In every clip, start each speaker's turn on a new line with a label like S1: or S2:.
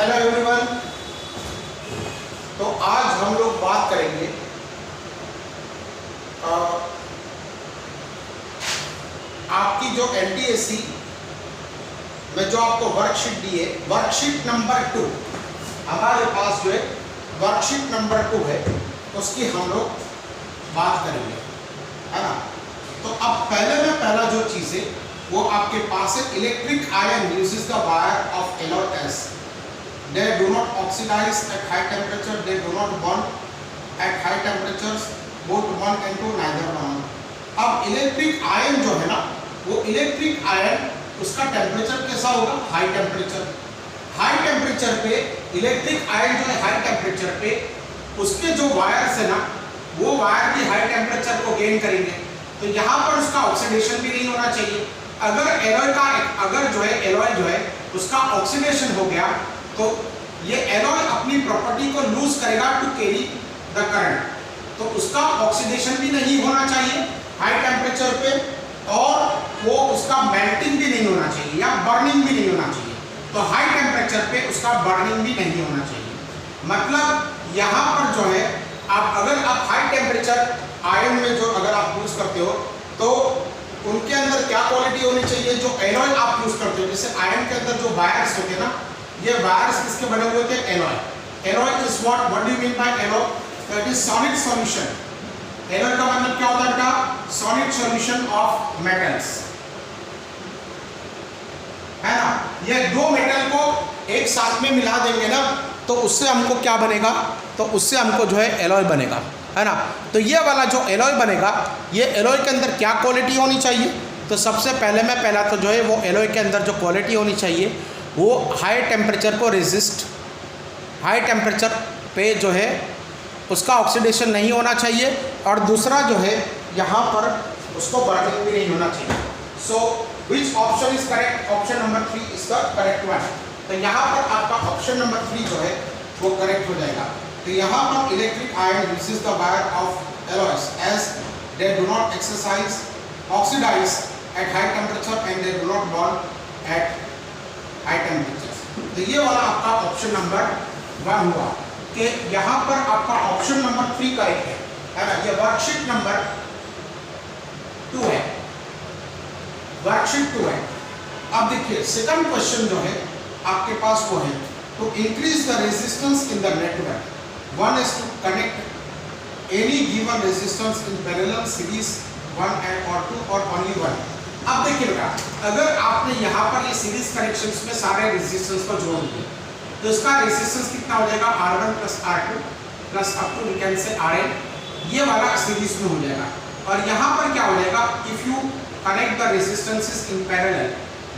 S1: Hello everyone. तो आज हम लोग बात करेंगे आपकी जो एनटीएससी में जो आपको वर्कशीट दी है, वर्कशीट नंबर 2 हमारे पास जो है वर्कशीट नंबर 2 है, उसकी हम लोग बात करेंगे, है ना। तो अब पहला जो चीज़ है वो आपके पास है electric iron uses the wire of alloy S. They do not oxidize at high temperature. They do not burn at high temperatures. Both one and two, neither one. अब इलेक्ट्रिक आयन जो है ना, वो इलेक्ट्रिक आयन उसका temperature कैसा होगा? High temperature. High temperature पे electric ion जो है हाई टेम्परेचर पे उसके जो वायर्स है ना, वो वायर भी हाई टेम्परेचर को गेन करेंगे। तो यहाँ पर उसका ऑक्सीडेशन भी नहीं होना चाहिए। अगर एलॉय जो है उसका ऑक्सीडेशन हो गया तो ये एलॉय अपनी प्रॉपर्टी को लूज करेगा टू कैरी द करंट, तो उसका ऑक्सीडेशन भी नहीं होना चाहिए हाई टेम्परेचर पे, और वो उसका मेल्टिंग भी नहीं होना चाहिए या बर्निंग भी नहीं होना चाहिए। तो हाई टेम्परेचर पे उसका बर्निंग भी नहीं होना चाहिए। मतलब यहाँ पर जो है अगर आप हाई टेम्परेचर आयन में जो अगर आप यूज करते हो तो उनके अंदर क्या क्वालिटी होनी चाहिए? जो एलॉय आप यूज करते हो, जैसे आयन के अंदर जो वायर्स होते हैं ना, ये वायर्स किसके बने हुए थे? Alloy. Alloy is what do you mean by alloy? That is solid solution. Alloy का मतलब क्या होता है बेटा? सॉलिड सॉल्यूशन ऑफ मेटल्स, है ना। ये दो मेटल को एक साथ में मिला देंगे ना, तो उससे हमको क्या बनेगा? तो उससे हमको जो है एलॉय बनेगा, है ना। तो ये वाला जो एलॉय बनेगा, ये एलॉय के अंदर क्या क्वालिटी होनी चाहिए? तो सबसे पहला तो जो है वो एलॉय के अंदर जो क्वालिटी होनी चाहिए वो हाई टेम्परेचर को रेजिस्ट, हाई टेम्परेचर पे जो है उसका ऑक्सीडेशन नहीं होना चाहिए, और दूसरा जो है यहाँ पर उसको बर्निंग भी नहीं होना चाहिए। So which option is correct? Option number 3 is the correct one. तो यहाँ पर आपका ऑप्शन नंबर 3 जो है वो करेक्ट हो जाएगा। तो यहाँ पर electric iron uses the wire of alloys as they do not oxidise at high temperature and they do not burn at high temperature. तो ये वाला आपका ऑप्शन नंबर 1 हुआ कि यहाँ पर आपका ऑप्शन नंबर 3 करेक्ट है ना। ये वर्कशीट नंबर 2 है, वर्कशीट 2 है। अब देखिए सेकंड क्वेश्चन जो है आपके पास वो है to increase the resistance in the network, one is to connect any given resistance in parallel series 1 and or 2 और ओनली 1। अब देखिए बेटा, अगर आपने यहाँ पर ये सीरीज कनेक्शंस में सारे रेजिस्टेंस को जोड़ दिए तो इसका रेजिस्टेंस कितना हो जाएगा? R1 plus R2 plus up to we can say Rn, ये वाला सीरीज में हो जाएगा। और यहाँ पर क्या हो जाएगा? If you connect the resistances in parallel,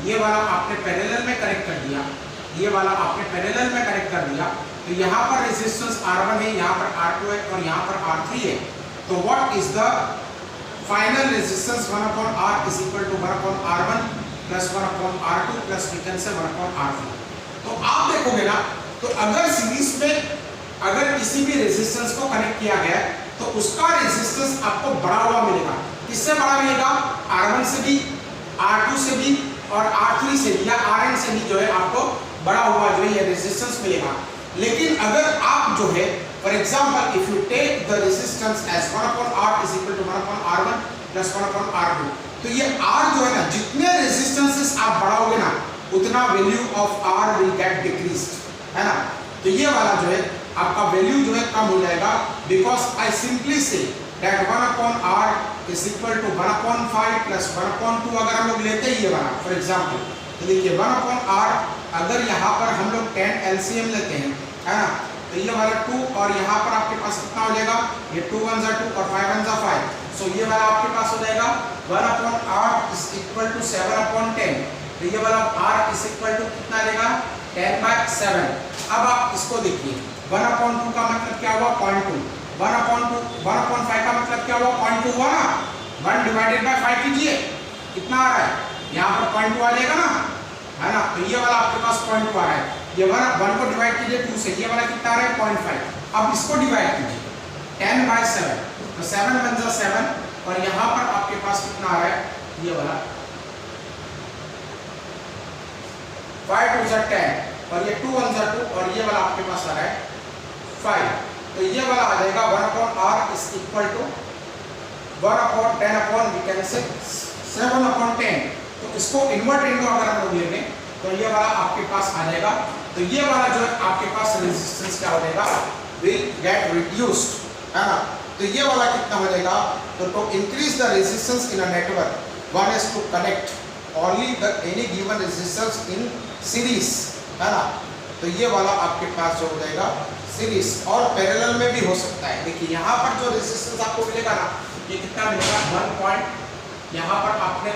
S1: ये वाला आपने पैरेलल में कनेक्ट कर दिया, ये वाला आपने पैरेलल में कनेक्ट कर दिया, तो यहाँ पर रेजिस्टेंस R1 है, यहाँ पर R2 है और यहाँ पर R3 है। तो what is the final resistance? 1 upon R is equal to 1 upon R1 plus 1 upon R2 plus we can say 1 upon R3। तो आप देखोगे ना, तो अगर सीरीज में अगर किसी भी रेजिस्टेंस को कनेक्ट किया गया तो उसका रेजिस्टेंस आपको बढ़ा हुआ मिलेगा। किससे बड़ा मिलेगा? R1 से भी, R2 से भी और R3 से भी या Rn से भी जो है आपको बड़ा हुआ जो है ये रेजिस्टेंस मिलेगा। लेकिन अगर आप जो है for example if you take the resistance as 1 upon R is equal to 1 upon R1 plus 1 upon R2, तो ये R जो है ना, जितने रेजिस्टेंसेस आप बढ़ाओगे ना उतना value of R will get decreased, है ना। तो ये वाला जो है आपका वैल्यू जो है कम हो जाएगा, because I simply say that 1 upon R is equal to 1 upon 5 plus 1 upon 2। अगर हम लोग लेते हैं ये वाला फॉर एग्जाम्पल, तो देखिए 1 अपॉन R, अगर यहाँ पर हम लोग 10 LCM लेते हैं, है ना, तो ये वाला 2 और यहाँ पर आपके पास कितना हो जाएगा? ये 2 1 2 और 5 1 5। सो ये वाला आपके पास हो जाएगा 1 upon R is equal to 7 upon 10। तो ये वाला R इज इक्वल टू कितना लेगा? 10/7। अब आप इसको देखिए, 1 अपॉन 2 का मतलब क्या हुआ? 0.2। 1 अपॉन 5 का मतलब क्या हुआ? 0.2 हुआ ना। 1 डिवाइडेड बाय 5 कीजिए, कितना आ रहा है? यहाँ पर 0.2 आ जाएगा ना, है ना। तो ये वाला आपके पास 0.2 आ रहा है। ये 1 को डिवाइड कीजिए 2 से, ये वाला कितना आ रहा है? 0.5। अब इसको डिवाइड कीजिए 10/7, तो 7 1 जा 7 और यहाँ पर आपके पास कितना आ रहा है? ये वाला 5 2 10, और ये 2 1 जा 2 और ये वाला आपके पास आ रहा है 5। तो ये वाला आ जाएगा 1/r is equal to 1/10 we can say 7/10। तो इसको इन्वर्ट इनटू अगर हम लोग लेंगे तो ये वाला आपके पास आ जाएगा। तो ये वाला जो है आपके पास रेजिस्टेंस क्या हो जाएगा, विल गेट रिड्यूस्ड, है ना। तो ये वाला कितना हो जाएगा, तो to increase the resistance in a network one is to connect only the any given resistance in series, है ना। तो ये वाला आपके पास जो हो जाएगा सीरीज, और पैरेलल में भी हो सकता है। देखिए यहाँ पर जो रेजिस्टेंस आपको मिलेगा ना, ये कितना मिलेगा 1 पॉइंट, यहाँ पर आपने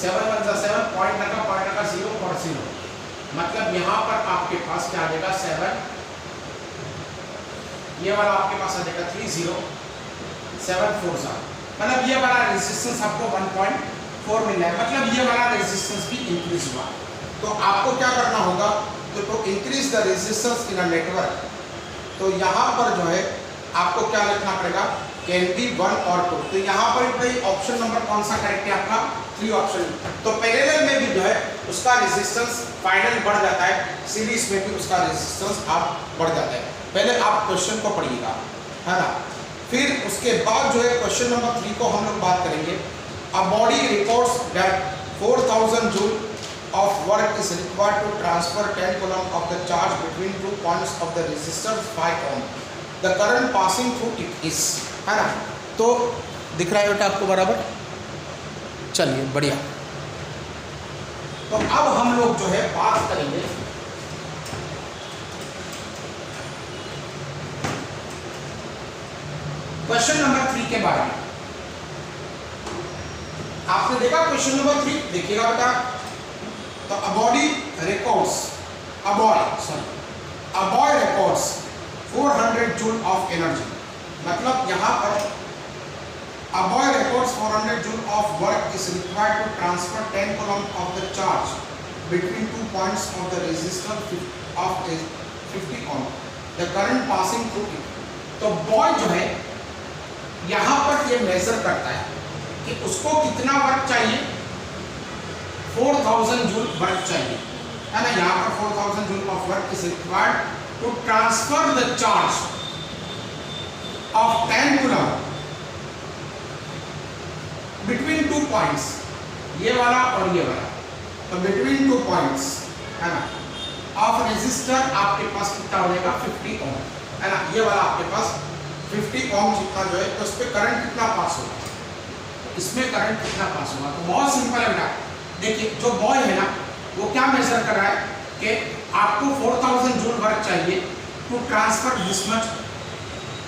S1: 7 1 7 पॉइंट लगा 0.0, मतलब यहाँ पर आपके पास क्या आ जाएगा 7, ये वाला आपके पास आ जाएगा 3074, मतलब ये वाला रेजिस्टेंस आपको 1.4 मिल रहा है, मतलब ये वाला रेजिस्टेंस भी इंक्रीज हुआ। तो आपको क्या करना होगा, तो to increase the resistance in a network, तो यहाँ पर जो है आपको क्या लिखना पड़ेगा, कैन बी 1 और 2। तो यहाँ पर भाई ऑप्शन नंबर कौन सा करेक्ट है आपका, 3 ऑप्शन। तो पैरेलल में भी जो है उसका रेजिस्टेंस फाइनल बढ़ जाता है, सीरीज में भी उसका रेजिस्टेंस आप बढ़ जाता है। पहले आप क्वेश्चन को पढ़िएगा, है ना, फिर उसके बाद जो है क्वेश्चन नंबर 3 को हम लोग बात करेंगे। A body records that 4000 joule of work is required to transfer 10 coulomb of the charge between 2 points of the resistor 5 ohm. The current passing through it is, है ना। तो दिख रहा है बेटा आपको बराबर, चलिए बढ़िया। तो अब हम लोग जो है बात करेंगे क्वेश्चन नंबर 3 के बारे में। आपने देखा क्वेश्चन नंबर 3, देखिएगा बेटा। तो a boy records 400 joule of energy, मतलब यहाँ पर a boy records 400 joule of work is required to transfer 10 coulomb of the charge between 2 points of the resistor of 50 ohm. The current passing through it. तो boy जो है यहाँ पर ये major करता है कि उसको कितना वर्क चाहिए, 4000 जूल वर्क चाहिए, है ना। यहाँ पर 4000 joule of work is required to transfer the charge of 10 coulomb between 2 points, ये वाला और ये वाला, तो बिटवीन 2 पॉइंट्स, है ना, ऑफ रेजिस्टर आपके पास कितना हो जाएगा 50 ओम, है ना। ये वाला आपके पास 50 ओम जितना जो है, तो उस पर करंट कितना पास होगा, इसमें करंट कितना पास होगा। तो बहुत सिंपल है बेटा। देखिए जो बॉय है ना, वो क्या मेजर कर रहा है कि आपको 4000 जूल वर्क चाहिए to transfer this much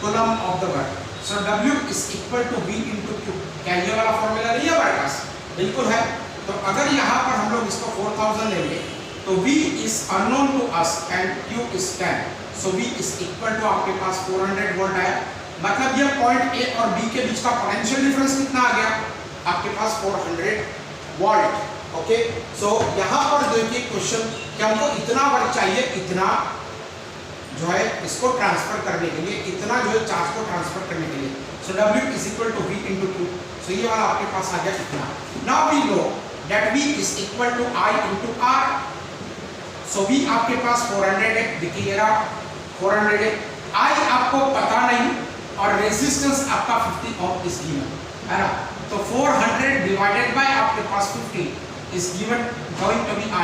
S1: coulomb of the work. So W is equal to V into Q। क्या ये वाला फॉर्मूला नहीं है हमारे पास, बिल्कुल है। तो अगर यहाँ पर हम लोग इसको 4000 लेंगे तो V is unknown to us and Q is 10, so V is equal to आपके पास 400 वोल्ट आया, मतलब ये पॉइंट A और B के बीच का पोटेंशियल डिफरेंस कितना आ गया आपके पास 400 वोल्ट। ओके, सो यहाँ पर देखिए क्वेश्चन कि हमको इतना वर्क चाहिए, इतना जो है इसको ट्रांसफर करने के लिए, इतना जो है चार्ज को ट्रांसफर करने के लिए। So W is equal to V into Q। So ये वाला आपके पास आ गया इतना। Now we know that V is equal to I into R। So V आपके पास 400 है, देखिए 400 है, I आपको पता नहीं और रेजिस्टेंस आपका 50 ओम इज गिवन, है ना। तो 400 डिवाइडेड बाय आपके पास 50 is given going to be I,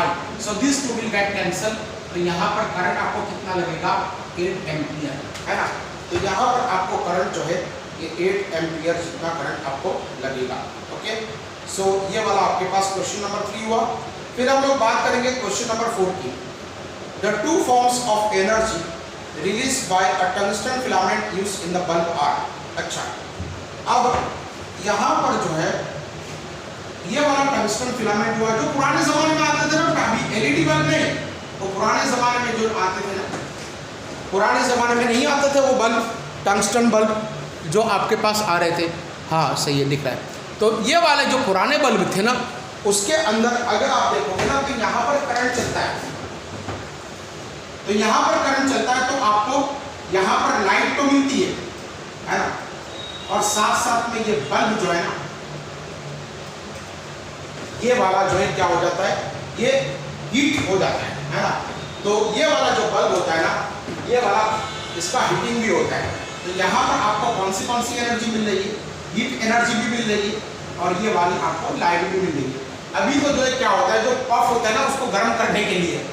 S1: so these two will get cancelled। तो यहाँ पर करंट आपको कितना लगेगा 8 एम्पियर, है ना। तो यहाँ पर आपको करंट जो है ये 8 एम्पियर जितना करंट आपको लगेगा। ओके, सो ये वाला आपके पास क्वेश्चन नंबर 3 हुआ। फिर हम लोग बात करेंगे क्वेश्चन नंबर 4 की। The two forms of energy released by a tungsten filament used in the bulb are। अच्छा, अब यहाँ पर जो है ये वाला टंगस्टन फिलामेंट हुआ जो पुराने जमाने में आते थे ना, अभी एलईडी बल्ब नहीं, वो पुराने जमाने में जो आते थे ना, पुराने जमाने में नहीं आते थे वो बल्ब, टंगस्टन बल्ब जो आपके पास आ रहे थे। हाँ सही है, दिख रहा है। तो ये वाले जो पुराने बल्ब थे ना, उसके अंदर अगर आप देखोगे ना तो यहाँ पर करंट चलता है, तो यहाँ पर करंट चलता है तो आपको यहाँ पर लाइट तो मिलती है ना, और साथ साथ में ये बल्ब जो है ना, ये वाला जो है क्या हो जाता है, ये हीट हो जाता है ना। तो ये वाला जो बल्ब होता है ना, ये वाला इसका हीटिंग भी होता है। तो यहाँ पर आपको कौन सी एनर्जी मिल रही है, हीट एनर्जी भी मिल रही है, और ये वाली आपको लाइट भी मिल रही है। अभी तो जो है क्या होता है, जो पफ होता है ना उसको गर्म करने के लिए,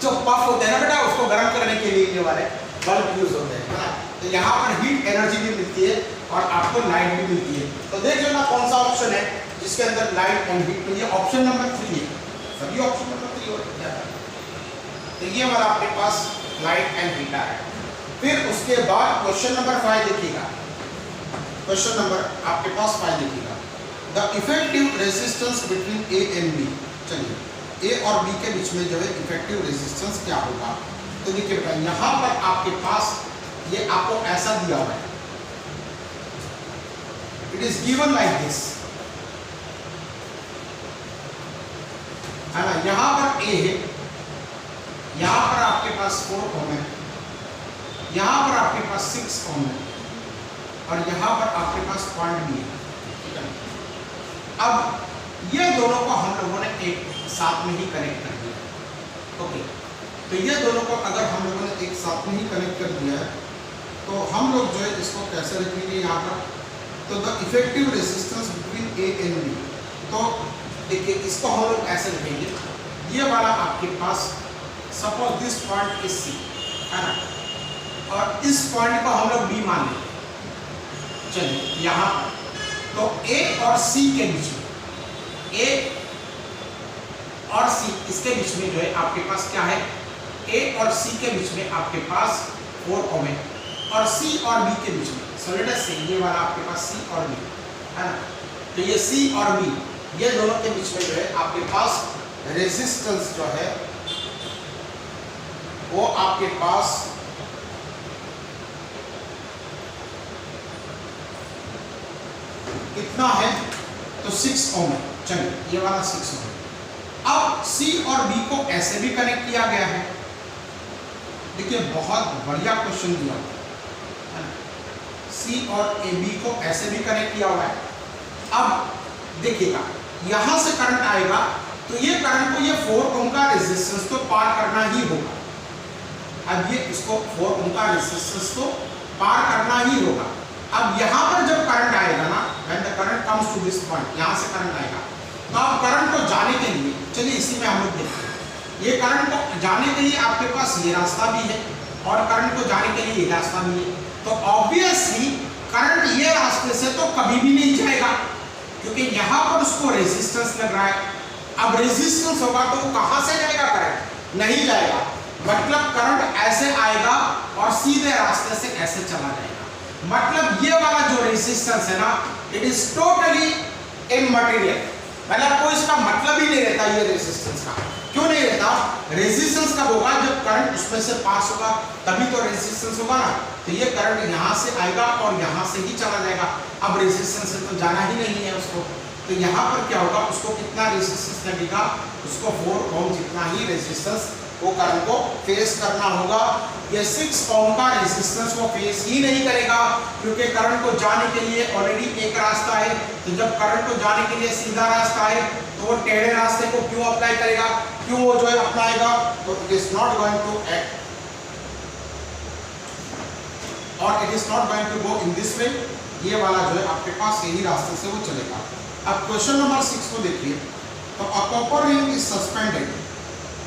S1: जो पफ होता है ना बेटा उसको गर्म करने के लिए ये वाले बल्ब यूज होते हैं, है ना। तो यहाँ पर हीट एनर्जी भी मिलती है और आपको लाइट भी मिलती है। तो देख लेना कौन सा ऑप्शन है जिसके अंदर लाइट एंड हीट मिली है। ऑप्शन नंबर 3 है, सभी ऑप्शन नंबर 3 हो रहे हैं। तो ये वाला आपके पास लाइट एंड हीट है। फिर उसके बाद क्वेश्चन नंबर 5 देखिएगा, क्वेश्चन नंबर आपके पास 5 देखिएगा, the effective resistance between A and B. चलिए ए और बी के बीच में जो है इफेक्टिव रेजिस्टेंस क्या होगा। तो देखिए बेटा यहाँ पर आपके पास ये आपको ऐसा दिया हुआ है, it is given like this, है ना। यहाँ पर ए है, यहाँ पर आपके पास 4 ओम है, यहाँ पर आपके पास 6 ओम है, और यहाँ पर आपके पास पॉइंट भी है। अब ये दोनों को हम लोगों ने एक साथ में ही कनेक्ट कर दिया। ओके, तो ये दोनों को अगर हम लोगों ने एक साथ में ही कनेक्ट कर दिया है तो हम लोग जो है इसको कैसे रखेंगे यहाँ पर। तो the effective resistance between A and B, तो देखिए इसको हम लोग ऐसे रखेंगे, ये वाला आपके पास suppose this point is C, है ना, और इस पॉइंट को हम लोग बी मान लेंगे। चलिए यहाँ तो ए और सी के बीच में, ए और सी इसके बीच में जो है आपके पास क्या है, ए और सी के बीच में आपके पास 4 ओम है, और सी और बी के बीच में सॉलिडस से ये वाला आपके पास सी और बी, है ना। तो ये सी और बी ये दोनों के बीच में जो है आपके पास रेजिस्टेंस जो है वो आपके पास कितना है, तो 6 ओम है। चलिए ये वाला 6 ओम है। अब सी और बी को ऐसे भी कनेक्ट किया गया है, देखिए बहुत बढ़िया क्वेश्चन दिया है, सी और ए बी को ऐसे भी कनेक्ट किया हुआ है। अब देखिएगा यहां से करंट आएगा तो ये करंट को ये 4 ओम का रेजिस्टेंस तो पार करना ही होगा। अब ये इसको 4 ओम का रेजिस्टेंस तो पार करना ही होगा। अब यहां पर जब करंट आएगा ना, when the current comes to this point, यहां से करंट आएगा, तो अब करंट को जाने के लिए, चलिए इसी में हम लोग देखते हैं, ये करंट को जाने के लिए आपके पास ये रास्ता भी है और करंट को जाने के लिए ये रास्ता भी है। तो ऑब्वियसली करंट ये रास्ते से तो कभी भी नहीं जाएगा, क्योंकि यहाँ पर उसको रेजिस्टेंस लग रहा है। अब रेजिस्टेंस होगा तो वो कहाँ से जाएगा, करंट नहीं जाएगा, मतलब करंट ऐसे आएगा और सीधे रास्ते से ऐसे चला जाएगा। मतलब ये वाला जो रेजिस्टेंस है ना, इट इज टोटली इमटेरियल, मतलब कोई इसका मतलब ही नहीं रहता ये रेजिस्टेंस का। क्यों नहीं रहता, रेजिस्टेंस कब होगा, जब करंट उसमें से पास होगा तभी तो रेजिस्टेंस होगा ना। तो ये करंट यहाँ से आएगा और यहाँ से ही चला जाएगा। अब रेजिस्टेंस से तो जाना ही नहीं है उसको, तो यहाँ पर क्या होगा, उसको कितना रेजिस्टेंस लगेगा, उसको 4 ओम जितना ही रेजिस्टेंस वो करंट को फेस करना होगा। ये 6 ओम का रेजिस्टेंस वो फेस ही नहीं करेगा, क्योंकि करंट को जाने के लिए ऑलरेडी एक रास्ता है। तो जब करंट को जाने के लिए सीधा रास्ता है तो वो टेढ़े रास्ते को क्यों अप्लाई करेगा, क्यों वो जो है अपनाएगा, तो it is not going to act और it is not going to go in this way. ये वाला जो है आपके पास यही रास्ते से वो चलेगा। अब क्वेश्चन नंबर 6 को देखिए, तो a copper ring is suspended,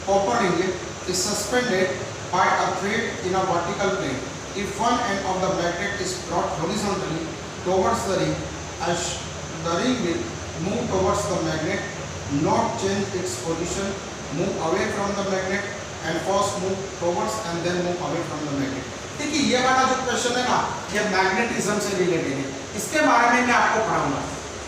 S1: copper ring is suspended by a thread in a vertical plane. If one end of the magnet is brought horizontally towards the ring, as the ring will move towards the magnet, not change its position, move away from the magnet, and first move towards and then move away from the magnet. देखिए ये वाला जो question है ना, ये magnetism से related है, इसके बारे में मैं आपको पढ़ाऊंगा।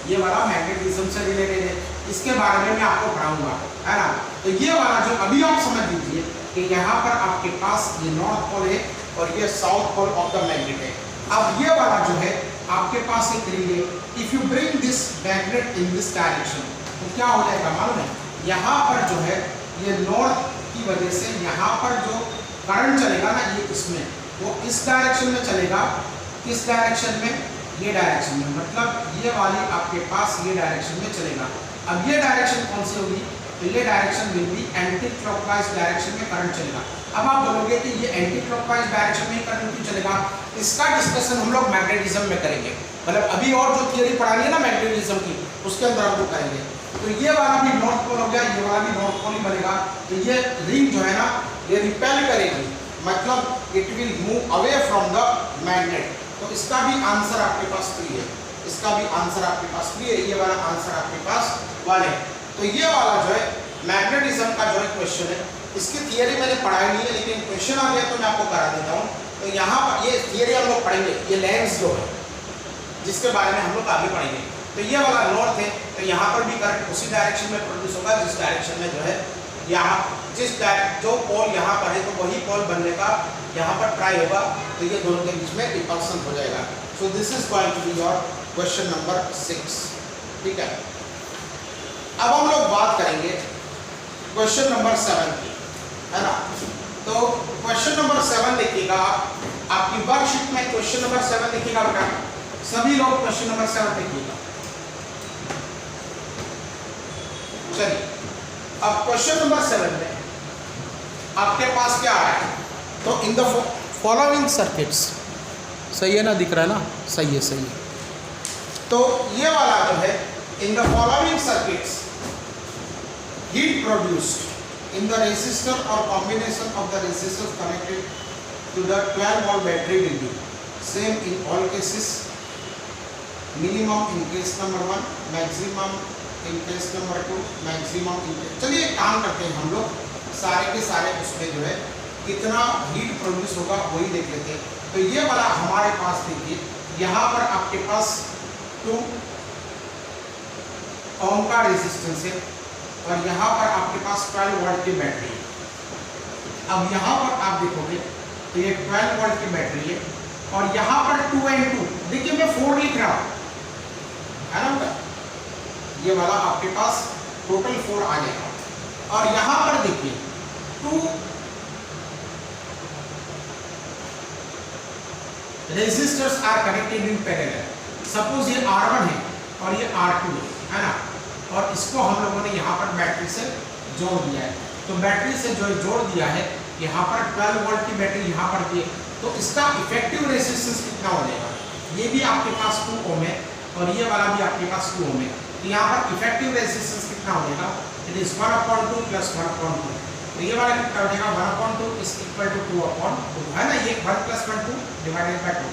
S1: ये वाला मैग्नेटिज्म से रिलेटेड है, इसके बारे में मैं आपको पढ़ाऊंगा, है ना। तो ये वाला जो अभी आप समझ लीजिए कि यहाँ पर आपके पास ये नॉर्थ पोल है और ये south pole of the magnet है। अब ये वाला जो है आपके पास एक रिंग है, if you bring this magnet in this direction, तो क्या हो जाएगा मालूम है, यहाँ पर जो है ये नॉर्थ की वजह से यहाँ पर जो करंट चलेगा ना, ये इसमें वो इस डायरेक्शन में चलेगा। किस डायरेक्शन में, ये डायरेक्शन में, मतलब ये वाली आपके पास ये डायरेक्शन में चलेगा। अब ये डायरेक्शन कौन सी होगी, तो ये direction will be anti clockwise direction में करंट चलेगा। अब आप बोलोगे कि ये एंटी क्लॉकवाइज डायरेक्शन में करंट क्यों चलेगा, इसका डिस्कशन हम लोग मैग्नेटिज्म में करेंगे, मतलब अभी और जो थियरी पढ़ानी है ना मैग्नेटिज्म की उसके अंदर हम लोग करेंगे। तो ये वाला भी नॉर्थ पोल हो गया, ये वाला भी नॉर्थ पोल ही बनेगा। तो ये रिंग जो है ना ये रिपेल करेगी, मतलब it will move away from the magnet. तो इसका भी आंसर आपके पास 3 है, इसका भी आंसर आपके पास 3 है, ये वाला आंसर आपके पास 1 है। तो ये वाला जो है मैग्नेटिज्म का जो है क्वेश्चन है, इसकी थियरी मैंने पढ़ाई नहीं है लेकिन क्वेश्चन आ गया तो मैं आपको करा देता हूँ। तो यहाँ पर ये थियरी हम लोग पढ़ेंगे, ये लेंस जो है जिसके बारे में हम लोग आगे पढ़ेंगे। तो ये वाला नॉर्थ है, तो यहाँ पर भी करंट उसी डायरेक्शन में प्रोड्यूस होगा जिस डायरेक्शन में जो है यहाँ जो पोल यहाँ पर है तो वही पोल बनने का यहाँ पर ट्राई होगा, तो ये दोनों के बीच में रिपल्सन हो जाएगा। So this is going to be your question number 6, ठीक है। अब हम लोग बात करेंगे क्वेश्चन नंबर 7 की, है ना। तो क्वेश्चन नंबर 7 देखिएगा, आपकी वर्कशीट में क्वेश्चन नंबर 7 देखिएगा बेटा, सभी लोग क्वेश्चन नंबर 7 देखिएगा। चलिए अब क्वेश्चन नंबर 7 में आपके पास क्या है, तो इन द फॉलोइंग सर्किट्स, सही है ना, दिख रहा है ना, सही है, सही है। तो ये वाला जो है in the following circuits heat produced in the resistor और combination of the resistors connected to the 12 volt battery will be same in all cases, minimum in case number 1, maximum in case number 2, maximum in case. चलिए एक काम करते हैं हम लोग, सारे के सारे उसमें जो है कितना हीट प्रोड्यूस होगा वही देख लेते हैं। तो ये वाला हमारे पास देखिए, यहाँ पर आपके पास 2 ओम का रेजिस्टेंस है और यहाँ पर आपके पास 12 वोल्ट की बैटरी है। अब यहाँ पर आप देखोगे तो ये 12 वोल्ट की बैटरी है और यहाँ पर 2 and 2, देखिए मैं 4 लिख रहा हूँ, है ना बेटा, ये वाला आपके पास टोटल 4 आ जाएगा। और यहाँ पर देखिए 2 resistors are connected in parallel, suppose ये R1 है और ये R2 है ना, और इसको हम लोगों ने यहाँ पर बैटरी से जोड़ दिया है। तो बैटरी से जो जोड़ दिया है, यहाँ पर 12 वोल्ट की बैटरी यहाँ पर दी है, तो इसका इफेक्टिव रेजिस्टेंस कितना हो जाएगा, ये भी आपके पास 2 ओम है और ये वाला भी आपके पास 2 ओम है। तो यहाँ पर इफेक्टिव रेजिस्टेंस कितना हो जाएगा, इट इज 1/2 प्लस 1/2। तो ये वाला कितना हो जाएगा, 1/2 इज इक्वल टू 2/2, है ना, ये 1 plus 1 2 divided by 2,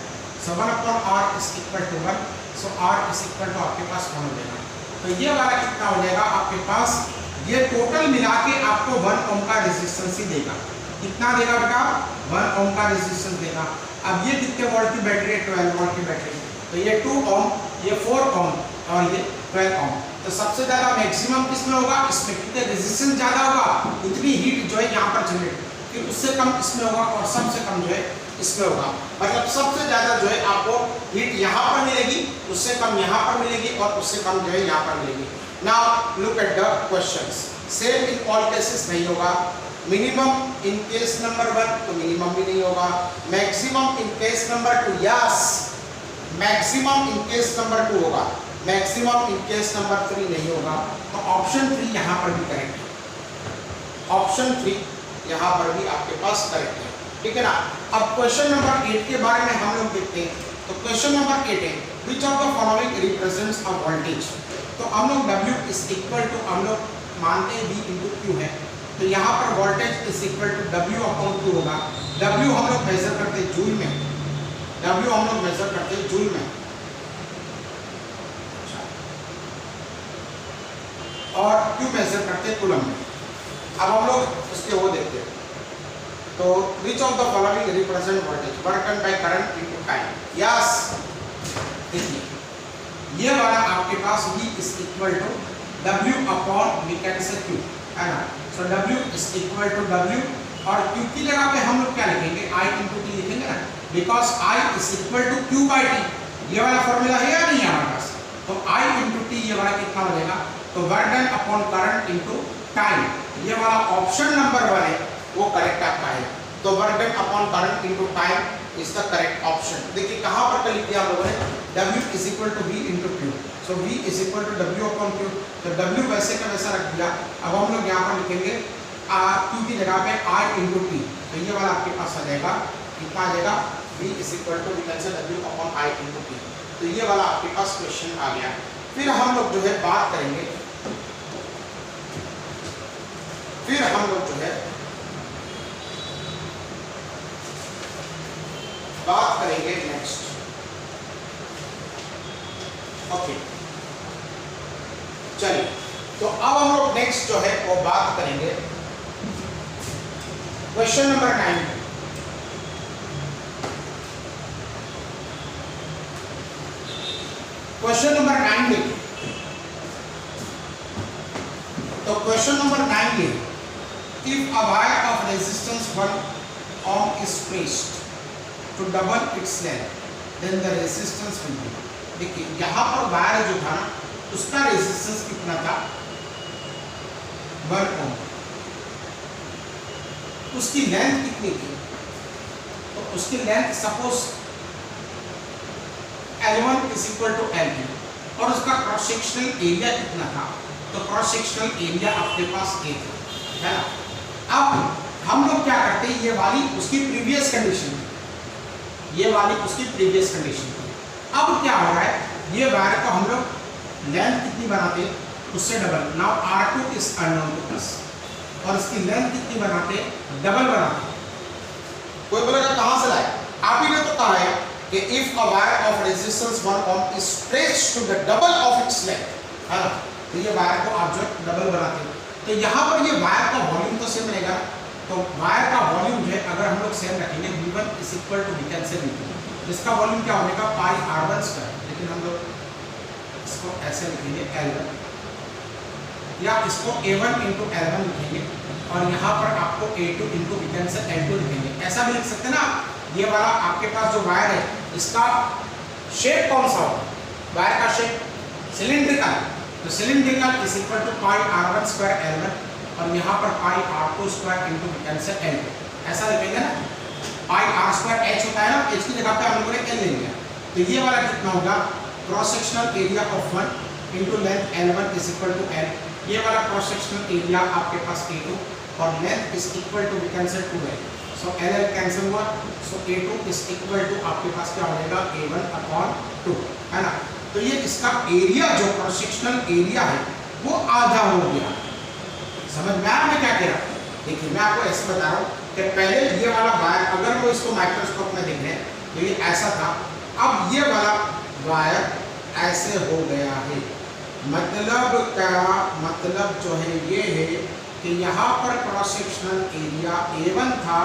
S1: so 1/r is equal to 1, so r is equal to आपके पास 1 हो जाएगा। तो ये वाला कितना हो जाएगा आपके पास, ये टोटल मिला के आपको 1 ओम का रेजिस्टेंस ही देगा। कितना देगा बेटा, 1 ओम का रेजिस्टेंस देगा। अब ये कितने वोल्ट की बैटरी है, 12 वोल्ट की बैटरी, तो ये 2 ओम, ये 4 ओम और ये 12 ओम। तो सबसे ज़्यादा मैक्सिमम किसमें होगा, इसमें, क्योंकि रेजिस्टेंस ज़्यादा होगा उतनी हीट जो है यहाँ पर जनरेट, फिर उससे कम इसमें होगा और सबसे कम जो है इसमें होगा। मतलब सबसे ज़्यादा जो है आपको हीट यहाँ पर मिलेगी, उससे कम यहाँ पर मिलेगी और उससे कम जो है यहाँ पर मिलेगी। Now look at the questions, same in all cases नहीं होगा, मिनिमम इन केस नंबर 1 तो मिनिमम भी नहीं होगा, maximum in case number 2, yes maximum in case number 2 होगा, मैक्सिमम इन केस नंबर 3 नहीं होगा। तो ऑप्शन 3 यहाँ पर भी करेक्ट है, ऑप्शन 3 यहाँ पर भी आपके पास करेक्ट है, ठीक है ना। अब क्वेश्चन नंबर 8 के बारे में हम लोग देखते हैं। तो क्वेश्चन नंबर 8 है, विच of the following represents a voltage. तो हम लोग W इज इक्वल टू, हम लोग मानते हैं V इंटू Q है, तो यहाँ पर voltage is equal to W/Q होगा। W हम लोग मेजर करते हैं जूल में, W हम लोग मेजर करते हैं जूल में, और Q मेजर करते हैं कूलम में। अब हम लोग इसके वो देखते हैं। तो which of the following represent voltage, work done by current into time. Yes, देखिए ये वाला आपके पास V is equal to W/ we can say Q, है ना। So W is equal to W और Q की जगह पे हम लोग क्या लिखेंगे, I इंटू T लिखेंगे ना, because I is equal to Q/T। ये वाला फॉर्मूला है या नहीं है हमारे पास, तो I इंटू T ये वाला कितना हो जाएगा, तो work done upon current into time. ये वाला ऑप्शन नंबर 1 है वो करेक्ट आपका है। तो work done upon current into time is the correct option. देखिए कहाँ पर लिख दिया हम लोगों ने, W is equal to V into Q। So V is equal to W upon Q। तो W वैसे का वैसा रख दिया। अब हम लोग यहाँ पर लिखेंगे Q की जगह पे I इंटू T। तो ये वाला आपके पास आ जाएगा, कितना आ जाएगा, V is equal to W upon I into T। तो ये वाला आपके पास क्वेश्चन आ गया। फिर हम लोग जो है बात करेंगे, फिर हम लोग जो है बात करेंगे नेक्स्ट। ओके चलिए, तो अब हम लोग नेक्स्ट जो है वो बात करेंगे क्वेश्चन नंबर 9। क्वेश्चन नंबर 9 देखिए। तो क्वेश्चन नंबर 9 ये, if a wire of resistance 1 ohm is placed to double its length, then the resistance will be। देखिए यहाँ पर वायर जो था ना, उसका रेजिस्टेंस कितना था, 1 ohm। उसकी लेंथ कितनी थी, तो उसकी length suppose L1 is equal to L2, और उसका क्रॉस सेक्शनल एरिया कितना था, तो क्रॉस सेक्शनल एरिया आपके पास A है ना। अब हम लोग क्या करते हैं, ये वाली उसकी प्रीवियस कंडीशन थी, ये वाली उसकी प्रीवियस कंडीशन थी। अब क्या हो रहा है, ये वायर को हम लोग लेंथ कितनी बनाते हैं, उससे double. Now R2 is unknown to us, और इसकी लेंथ कितनी बनाते, डबल बनाते। कोई बोलेगा कहां से लाए, आप ही ने तो कहा है कि if a wire of resistance 1 ohm is placed to the double of its length, है ना। तो ये वायर को आप जो डबल बनाते हैं, तो यहाँ पर ये वायर का वॉल्यूम तो सेम रहेगा। तो वायर का वॉल्यूम जो है अगर हम लोग सेम रखेंगे, V1 is equal to V cancel V2, जिसका वॉल्यूम क्या होगा, पाई R1 स्क्वायर। लेकिन हम लोग इसको ऐसे लिखेंगे L1, या इसको A1 इंटू L1 लिखेंगे, और यहाँ पर आपको A2 into V cancel L2 लिखेंगे। ऐसा भी लिख सकते हैं ना। ये वाला आपके पास जो वायर है, इसका शेप कौन सा होगा, वायर का शेप सिलिंड्रिकल। तो cylindrical is equal to pi R1 square L1, और यहाँ पर pi R2 square into V cancel L2, ऐसा लिखेंगे ना। पाई R स्क्वायर H होता है ना, H की जगह पे हम लोगों ने L ले लिया। तो ये वाला कितना होगा, cross sectional area of 1 into length L1 is equal to L। ये वाला क्रॉस सेक्शनल एरिया आपके पास A2, और length is equal to V cancel 2L। So L cancel हुआ, so A2 is equal to आपके पास क्या हो जाएगा, A1 अपॉन 2, है ना। तो ये इसका एरिया जो क्रॉस सेक्शनल एरिया है वो आधा हो गया। समझ में आया मैं क्या कह रहा हूँ। देखिए मैं आपको ऐसे बता रहा हूँ कि पहले ये वाला वायर अगर वो इसको माइक्रोस्कोप में देख रहे हैं तो ये ऐसा था, अब ये वाला वायर ऐसे हो गया है। मतलब क्या, मतलब जो है ये है कि यहाँ पर क्रॉस सेक्शनल एरिया A1 था,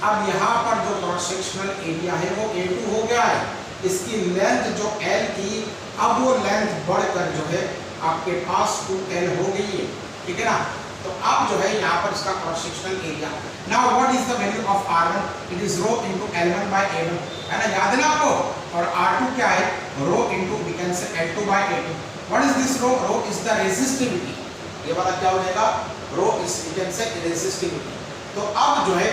S1: अब यहाँ पर जो क्रॉस सेक्शनल एरिया है वो A2 हो गया है। इसकी लेंथ जो L थी, अब वो लेंथ बढ़कर जो है आपके पास 2L हो गई है, ठीक है ना। तो अब जो है यहाँ पर इसका cross sectional area, now what is the value of R1, it is rho into L1 by A1, है ना, याद है ना आपको। और R2 क्या है, रो into we can say L2 by A2। What is this rho, rho is the resistivity. ये वाला क्या हो जाएगा, rho is we can say resistivity. तो अब जो है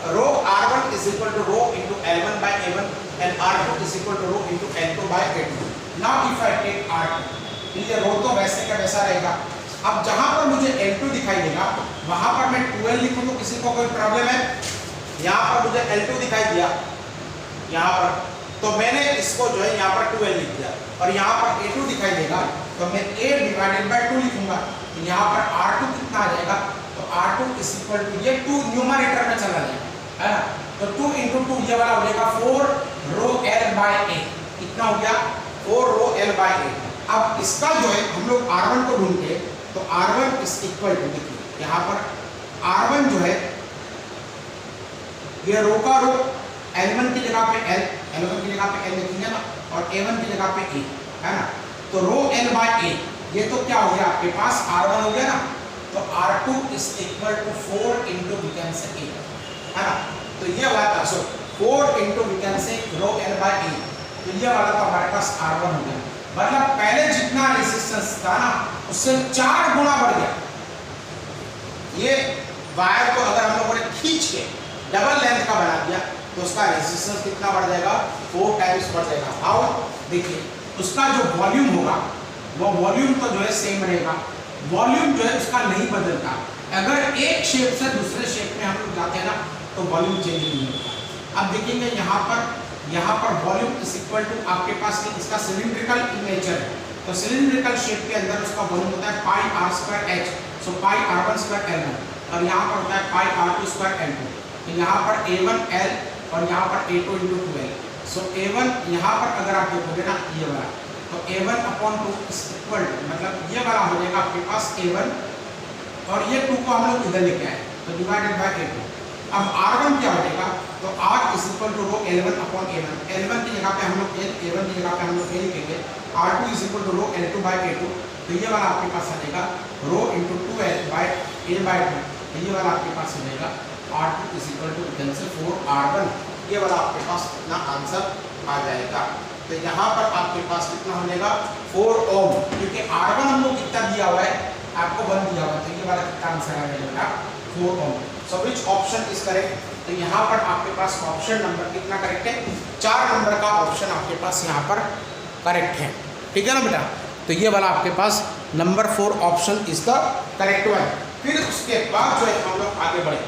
S1: रो R1 is equal to rho into L1 by A1 and R2 is equal to rho into L2 by A2. Now if I take R2, ये रो तो वैसे का वैसा रहेगा। अब जहां पर मुझे L2 दिखाई देगा वहां पर मैं 2L लिखूं तो किसी को कोई प्रॉब्लम है। यहाँ पर मुझे L2 दिखाई दिया यहाँ पर, तो मैंने इसको जो है यहाँ पर 2L लिख दिया, और यहाँ पर A2 दिखाई देगा तो मैं A डिवाइडेड बाय 2 लिखूंगा। तो यहाँ पर R2 कितना आ जाएगा, तो R2 इज इक्वल टू, ये 2 न्यूमरेटर में चला जाएगा, है ना। तो 2 इंटू 2 ये वाला हो जाएगा 4 रो L बाय A। कितना हो गया, 4 रो L बाय A। अब इसका जो है हम लोग R1 को ढूंढते, तो R1 इज इक्वल टू, देखिए यहाँ पर R1 जो है ये रो का रो, L1 की जगह पे L, L1 की जगह पे L लिखेंगे ना, और A1 की जगह पे A, है ना। तो रो L बाय A, ये तो क्या हो गया आपके पास R1 हो गया ना। तो R2 is equal to 4 into we can say A, है ना। तो ये वाला सो 4 इंटू वी कैन से रो L बाय A, तो ये वाला तो हमारे पास R1 हो गया। मतलब पहले जितना रेजिस्टेंस था ना उससे 4 गुना बढ़ गया। ये वायर को अगर हम लोगों ने खींच के डबल लेंथ का बना दिया तो उसका रेजिस्टेंस कितना बढ़ जाएगा, 4 टाइम्स बढ़ जाएगा। हाउ, देखिए उसका जो वॉल्यूम होगा वो वॉल्यूम तो जो है सेम रहेगा, वॉल्यूम जो है उसका नहीं बदलता। अगर एक शेप से दूसरे शेप में हम लोग जाते हैं ना तो वॉल्यूम चेंज नहीं होता। अब देखेंगे यहाँ पर वॉल्यूम इज इक्वल टू आपके पास इसका सिलिंड्रिकल नेचर है, तो सिलिंड्रिकल शेप के अंदर उसका वॉल्यूम होता है pi r square h, so pi r1 square L1, और यहाँ पर होता है पाई r2 स्क्वायर L2। तो यहाँ पर A1 L और यहाँ पर A2 इंटू 2L, सो A1 यहाँ पर अगर आप देखोगे ना ये वाला, तो A1 upon 2 is equal to, मतलब ये वाला हो जाएगा आपके पास A1 और ये 2 को हम लोग इधर लेके आए तो डिवाइडेड बाय A2। अब R1 क्या हो जाएगा, तो R is equal to rho L1 upon A1, L1 की जगह पे हम लोग L, A1 की जगह पे हम लोग A लिखेंगे, R2 is equal to rho L2 by A2, तो ये वाला आपके पास आ जाएगा rho into 2L by A by 2, तो ये वाला आपके पास आ जाएगा R2 is equal to cancel 4R1, ये वाला आपके पास कितना आंसर आ जाएगा। तो यहाँ पर आपके पास कितना हो जाएगा 4 ओम, क्योंकि R1 हम लोग कितना दिया हुआ है आपको 1 दिया हुआ है, तो ये वाला कितना आंसर आ जाएगा 4 ओम। सो विच ऑप्शन इज करेक्ट, तो यहाँ पर आपके पास ऑप्शन नंबर कितना करेक्ट है, 4 नंबर का ऑप्शन आपके पास यहाँ पर करेक्ट है। ठीक है ना बेटा, तो ये वाला आपके पास number 4 option is the correct one. फिर उसके बाद जो है हम लोग आगे बढ़े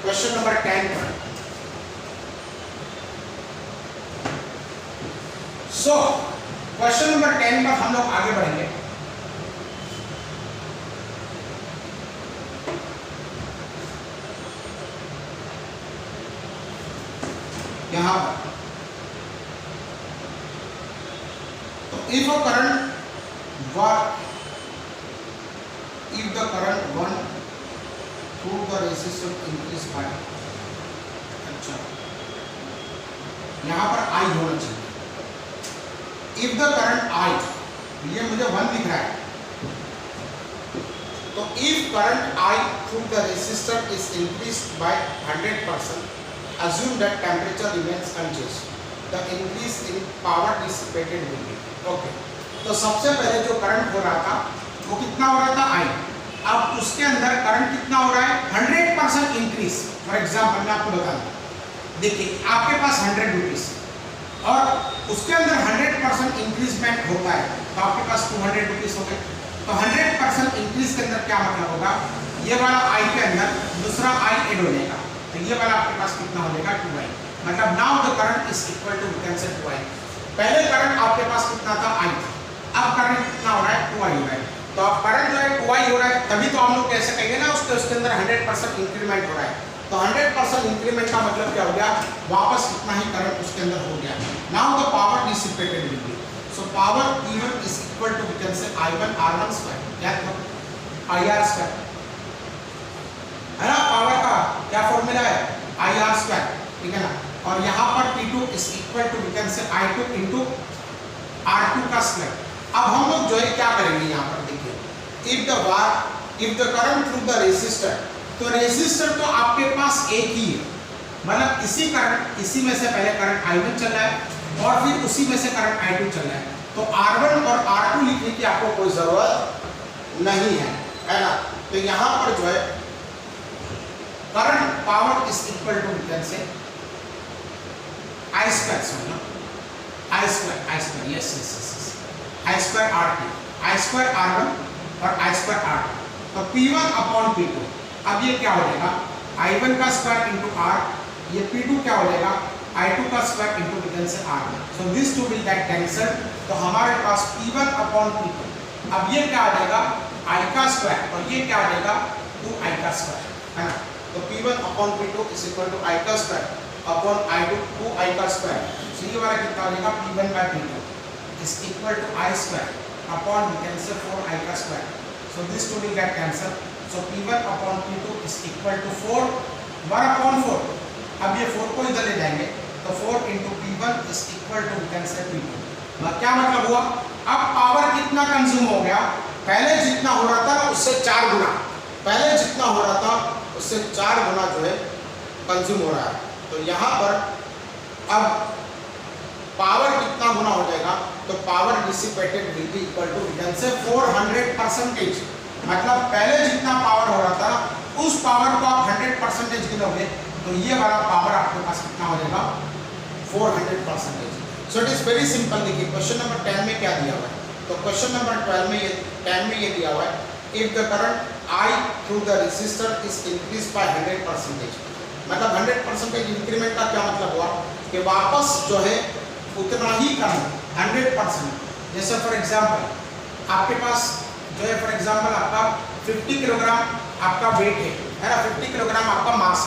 S1: क्वेश्चन नंबर 10 पर। सो क्वेश्चन नंबर 10 पर हम लोग आगे बढ़ेंगे। यहाँ पर तो if the current one through the resistor increase by, अच्छा यहाँ पर I होना चाहिए, इफ द करंट I, ये मुझे 1 दिख रहा है, तो if current I through the resistor is increased by 100%, assume that temperature remains unchanged, the increase in power dissipated will be, okay। तो सबसे पहले जो करंट हो रहा था वो कितना हो रहा था I, अब उसके अंदर करंट कितना हो रहा है 100% इंक्रीज। फॉर एग्जाम्पल मैं आपको बता दूं, देखिए आपके पास 100 रुपीज और उसके अंदर 100% इंक्रीजमेंट होता है, तो आपके पास 200 रुपीज हो गए। तो 100% इंक्रीज के अंदर क्या मतलब होगा, ये वाला I के अंदर दूसरा I ऐड हो जाएगा, तो ये वाला आपके पास कितना हो जाएगा 2I, मतलब now the current is equal to cancel 2I। पहले करंट आपके पास कितना था I था, अब करंट कितना हो रहा है 2I हो रहा है, तो अब करंट जो है 2I हो रहा है, तभी तो हम लोग कैसे कहेंगे ना उसके अंदर 100% इंक्रीमेंट हो रहा है, तो 100% इंक्रीमेंट का मतलब क्या हो गया, वापस कितना ही करंट उसके अंदर हो गया। Now the power dissipated will be, so power P1 is equal to cancel I1 R1 square, क्या IR स्क्वायर है ना, पावर का क्या फॉर्मूला है IR स्क्वायर, ठीक है ना, और यहाँ पर P2 is equal to cancel I2 into R2 का स्क्वायर। अब हम लोग जो है क्या करेंगे यहाँ पर देखिए, if the current through the resistor, तो रेजिस्टर तो आपके पास एक ही है, मतलब इसी में से पहले करंट I1 चल रहा है और फिर उसी में से करंट I2 चल रहा है, तो R1 और R2 लिखने की आपको कोई जरूरत नहीं है ना। तो यहाँ पर जो है current power is equal to cancel I square, समझना I square yes I square R2, I square R1 और I स्क्वायर R2, तो P1 अपॉन P2, अब ये क्या हो जाएगा I1 का स्क्वायर इंटू R, ये P2 क्या हो जाएगा I2 का square into cancel R1, so this two will get cancel, तो हमारे पास P1 अपॉन P2, अब ये क्या आ जाएगा I का स्क्वायर और ये क्या आ जाएगा 2I का स्क्वायर, है ना, तो P1 upon P2 is equal to I का स्क्वायर अपॉन I2 2I का स्क्वायर, सो ये वाला कितना हो जाएगा P1 by P2 is equal to I square upon cancel 4I का square, so this two will get cancel, so P1 upon P2 is equal to 4 1 upon 4, अब ये 4 को इधर ले जाएंगे तो 4 into P1 is equal to cancel P2, क्या मतलब हुआ, अब पावर कितना कंज्यूम हो गया, पहले जितना हो रहा था उससे 4 गुना, पहले जितना हो रहा था उससे 4 गुना जो है कंज्यूम हो रहा है, तो यहाँ पर अब पावर कितना गुना हो जाएगा, तो power dissipated will be equal to cancel 400%, मतलब पहले जितना पावर हो रहा था उस पावर को आप 100% गिनोगे तो ये वाला पावर आपके पास कितना हो जाएगा 400%। So it is very simple. देखिए क्वेश्चन नंबर 10 में क्या दिया हुआ है, तो क्वेश्चन नंबर 12 में ये 10 में ये दिया हुआ है, if the current I through the resistor is increase by 100%, मतलब 100% इंक्रीमेंट का क्या मतलब हुआ कि वापस जो है उतना ही करंट 100%, जैसे फॉर एग्जांपल आपके पास जो है फॉर एग्जांपल आपका 50 किलोग्राम आपका वेट है ना, 50 किलोग्राम आपका मास।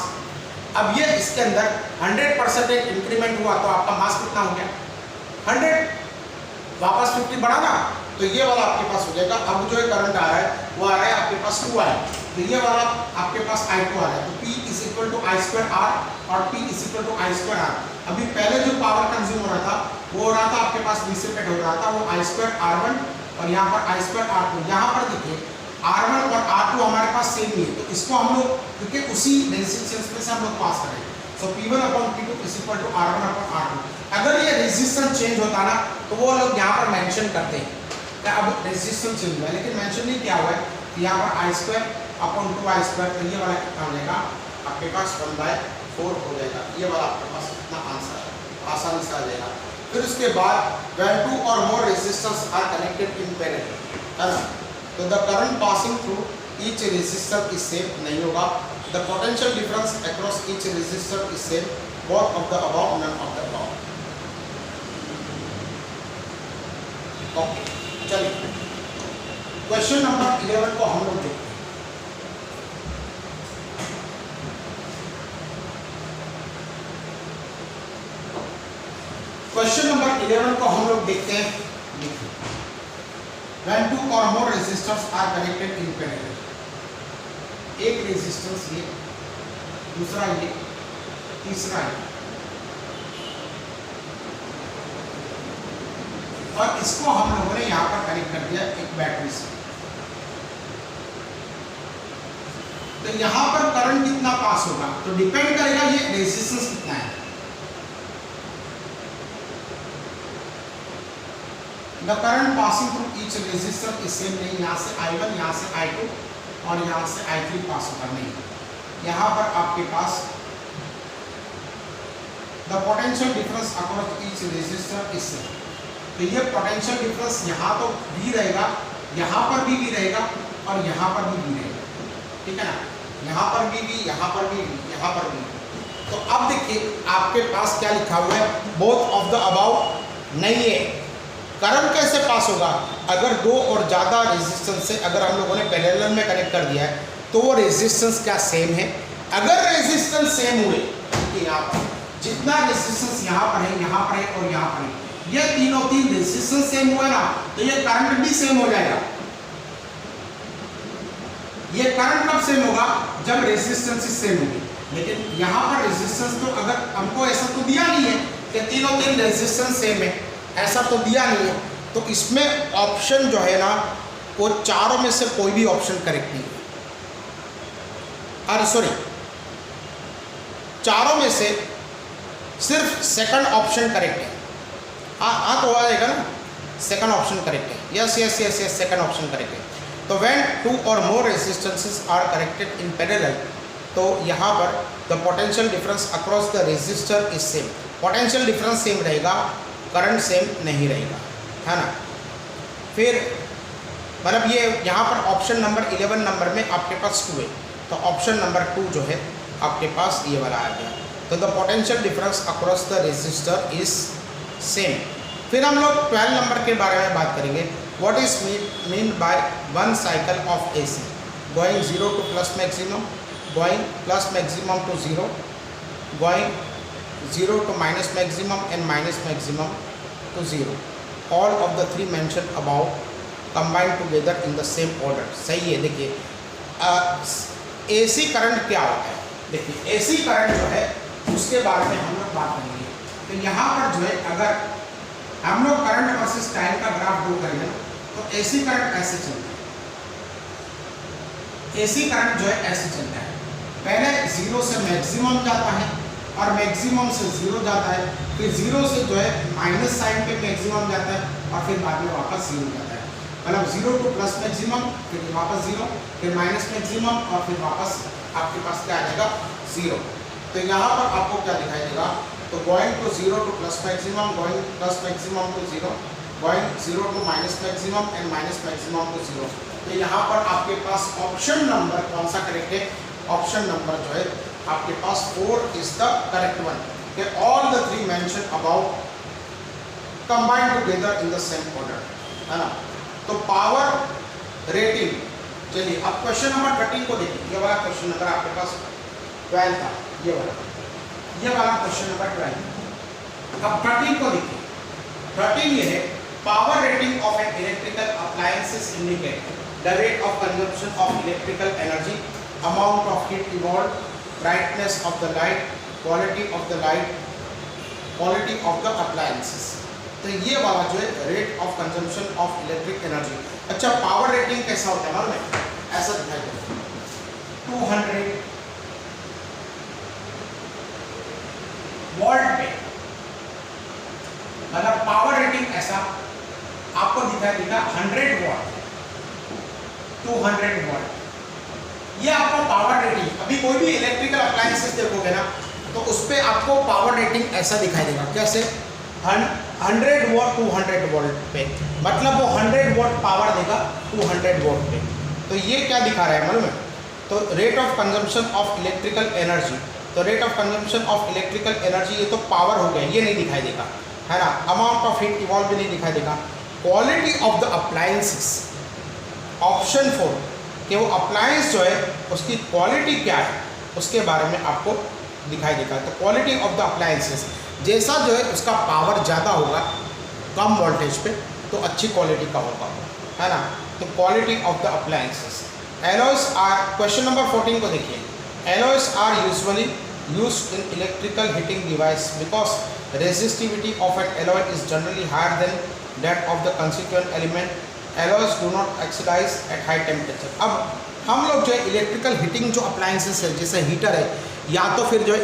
S1: अब ये इसके अंदर 100% इंक्रीमेंट हुआ तो आपका मास कितना हो गया 100, वापस 50 बढ़ा ना, तो ये वाला आपके पास हो जाएगा। अब जो है करंट आ रहा है वो आ रहा है आपके पास 2 I, तो ये वाला आपके पास I2 आ रहा है, तो P is equal to I2R और P is equal to I2R। अभी पहले जो पावर कंज्यूम हो रहा था वो हो रहा था आपके पास डिसिपेट हो रहा था वो I2R1 और यहाँ पर I2R2। यहाँ पर देखिए R1 और R2 हमारे पास सेम ही है, तो इसको हम लोग क्योंकि उसी रेजिस्टेंस में से हम लोग पास करेंगे, सो P1/P2 is equal to R1/R2। अगर ये रेजिस्टेंस चेंज होता ना तो वो लोग यहाँ पर मेंशन करते हैं कि अब रेजिस्टेंस चेंज हुआ है, लेकिन मेंशन नहीं किया हुआ है, तो यहाँ पर I2/2I2, तो ये वाला कितना हो जाएगा आपके पास 1/4 हो जाएगा। ये वाला आपके पास कितना आंसर है, आसानी से आ जाएगा। फिर उसके बाद when 2 or more resistors are connected in parallel, है ना, तो the current passing through each resistor is same नहीं होगा, the potential difference across each resistor is same, both of the above, none of the above। Okay चलिए question number 11 को हम लोग देखते हैं। क्वेश्चन नंबर 11 को हम लोग देखते हैं। When 2 or more resistors are connected in parallel, एक रेजिस्टेंस ये, दूसरा ये, तीसरा ये, और इसको हम लोगों ने यहाँ पर कनेक्ट कर दिया एक बैटरी से, तो यहाँ पर करंट कितना पास होगा तो डिपेंड करेगा ये रेजिस्टेंस कितना है। The current passing through each resistor is same नहीं, यहाँ से I1, यहाँ से I2 और यहाँ से I3 पास होगा नहीं। यहाँ पर आपके पास the potential difference across each resistor is same, तो ये पोटेंशियल डिफरेंस यहाँ तो भी रहेगा, यहाँ पर भी रहेगा और यहाँ पर भी रहेगा, ठीक है ना, यहाँ पर भी, यहाँ पर भी, यहाँ पर भी। तो अब देखिए आपके पास क्या लिखा हुआ है, बोथ ऑफ द अबाउ नहीं है। करंट कैसे पास होगा, अगर 2 और ज़्यादा रेजिस्टेंस से अगर हम लोगों ने पैरेलल में कनेक्ट कर दिया है तो वो रेजिस्टेंस क्या सेम है। अगर रेजिस्टेंस सेम हुए कि यहाँ पर जितना रेजिस्टेंस यहाँ पर है, यहाँ पर है और यहाँ पर है, ये तीन रेजिस्टेंस सेम हुआ ना, तो ये करंट भी सेम हो जाएगा। ये करंट कब सेम होगा, जब रेजिस्टेंस सेम होगी। लेकिन यहाँ पर रेजिस्टेंस तो अगर हमको ऐसा तो दिया नहीं है कि तीन रेजिस्टेंस सेम है, ऐसा तो दिया नहीं है, तो इसमें ऑप्शन जो है ना वो चारों में से कोई भी ऑप्शन करेक्ट नहीं है। अरे सॉरी, चारों में से सिर्फ सेकंड ऑप्शन करेक्ट है। हाँ तो आ जाएगा ना, सेकंड ऑप्शन करेक्ट है। Yes yes yes yes, second option correct है। तो व्हेन 2 और more resistances are connected in parallel, तो यहाँ पर the potential difference across the resistor is same, potential difference same रहेगा, करंट सेम नहीं रहेगा, है ना। फिर मतलब ये यहाँ पर ऑप्शन नंबर 11 नंबर में आपके पास 2 है, तो ऑप्शन नंबर 2 जो है आपके पास ये वाला आ गया। तो the potential difference across the resistor is same. फिर हम लोग 12 नंबर के बारे में बात करेंगे। What is mean by one cycle of AC, going 0 to plus maximum, going plus maximum to 0, going 0 to minus maximum and minus maximum to 0, all of the 3 mentioned above combined together in the same order। सही है। देखिए AC current क्या होता है, देखिए AC current जो है उसके बारे में हम लोग बात करेंगे। तो यहाँ पर जो है अगर हम लोग करंट वर्सेस टाइम का ग्राफ ड्रॉ करेंगे तो AC करंट ऐसे चलता है, AC करंट जो है ऐसे चलता है, पहले 0 से मैक्सिमम जाता है और मैक्सिमम से 0 जाता है, फिर 0 से जो है माइनस साइन पे मैक्सिमम जाता है और फिर बाद में वापस 0 जाता है। मतलब 0 टू प्लस मैक्सिमम, फिर वापस 0, फिर माइनस मैक्सिमम और फिर वापस आपके पास क्या आ जाएगा 0। तो यहाँ पर आपको क्या दिखाई देगा, तो going to 0 to plus maximum, going plus maximum to 0, going 0 to minus maximum and minus maximum to 0। तो यहाँ पर आपके पास ऑप्शन नंबर कौन सा करेक्ट है? ऑप्शन नंबर जो है आपके पास 4 is the correct one. All the three mention about combined together in the same order, है ना। तो पावर रेटिंग, चलिए अब क्वेश्चन नंबर 13 को देखिए। ये वाला क्वेश्चन नंबर आपके पास 12 था, ये वाला क्वेश्चन नंबर 12। अब 13 को देखिए। 13 ये है, power rating of an electrical appliances indicate the rate of consumption of electrical energy, amount of heat evolve, brightness of the light, quality of the light, quality of the appliances. तो ये वाला जो है rate of consumption of electric energy. अच्छा, power rating कैसा होता है मालूम है? ऐसा दिखाई देता है 200 वोल्ट पे, मतलब पावर रेटिंग ऐसा आपको दिखाई देगा 100 वॉट, 200 वॉट। ये आपको पावर रेटिंग, अभी कोई भी इलेक्ट्रिकल अप्लायंसेस देखोगे ना तो उस पर आपको पावर रेटिंग ऐसा दिखाई देगा। कैसे? 100 वॉट 200 वोल्ट पे, मतलब वो 100 वॉट पावर देगा 200 वोल्ट पे। तो ये क्या दिखा रहा है मालूम है? तो rate of consumption of electrical energy, तो rate of consumption of electrical energy ये तो पावर हो गया, ये नहीं दिखाई देगा, है ना। अमाउंट ऑफ हीट इवॉल्व भी नहीं दिखाई देगा। Quality of the appliances, option 4 कि वो अप्लायंस जो है उसकी क्वालिटी क्या है उसके बारे में आपको दिखाई देगा। तो क्वालिटी ऑफ द अप्लायंसेस, जैसा जो है उसका पावर ज़्यादा होगा कम वोल्टेज पे तो अच्छी क्वालिटी का होगा, है ना। तो quality of the appliances. Alloys are, question number 14 को देखिए। Alloys are usually used in electrical heating device because resistivity of an alloy is generally higher than that of the constituent element. Alloys do not oxidise at high temperature. अब हम लोग जो है electrical heating जो appliances है, जैसे heater है या तो फिर जो है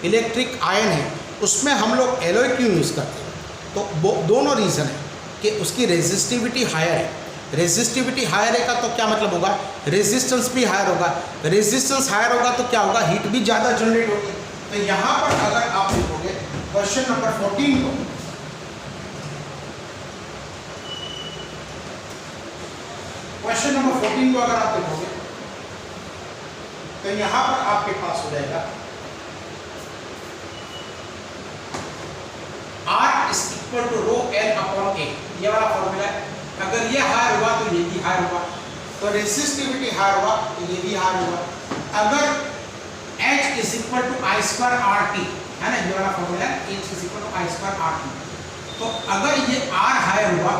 S1: इलेक्ट्रिक आयन है, उसमें हम लोग एलॉय क्यों यूज़ करते हैं? तो वो दोनों रीज़न है कि उसकी रेजिस्टिविटी हायर है। रेजिस्टिविटी हायर है का तो क्या मतलब होगा? रेजिस्टेंस भी हायर होगा। रेजिस्टेंस हायर होगा तो क्या होगा? हीट भी ज़्यादा जनरेट होगी। तो यहाँ पर अगर आप देखोगे क्वेश्चन नंबर 14 को, क्वेश्चन नंबर 14 को अगर आप देखोगे तो यहाँ पर आपके पास हो जाएगा R is equal to rho L upon A, ये वाला फॉर्मूला है। अगर ये हायर हुआ तो ये भी हायर हुआ, तो रेजिस्टिविटी हायर हुआ तो ये भी हायर हुआ। अगर H is equal to I square RT, है ना, ये वाला फॉर्मूला है, H is equal to I square RT। तो अगर ये R हायर हुआ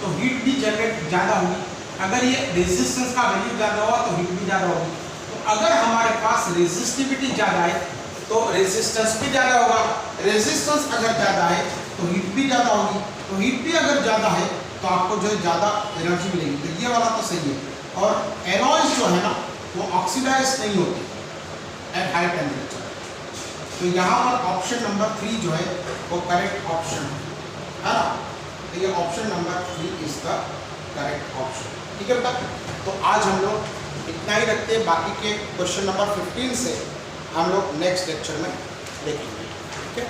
S1: तो हीट भी जनरेट ज़्यादा होगी, अगर ये रेजिस्टेंस का वैल्यू ज़्यादा हुआ तो हीट भी ज़्यादा होगी। तो अगर हमारे पास रेजिस्टिविटी ज़्यादा है तो रेजिस्टेंस भी ज़्यादा होगा, रेजिस्टेंस अगर ज़्यादा है तो हीट भी ज़्यादा होगी, तो हीट भी अगर ज़्यादा है तो आपको जो है ज़्यादा एनर्जी मिलेगी। तो ये वाला तो सही है। और एलॉयज जो है ना वो ऑक्सीडाइज नहीं होती एट हाई टेम्परेचर। तो यहाँ पर ऑप्शन नंबर 3 जो है वो करेक्ट ऑप्शन है ना। तो ये option number 3 is the correct option. ठीक है बेटा, तो आज हम लोग इतना ही रखते हैं। बाकी के क्वेश्चन नंबर 15 से हम लोग नेक्स्ट लेक्चर में देखेंगे। ठीक है।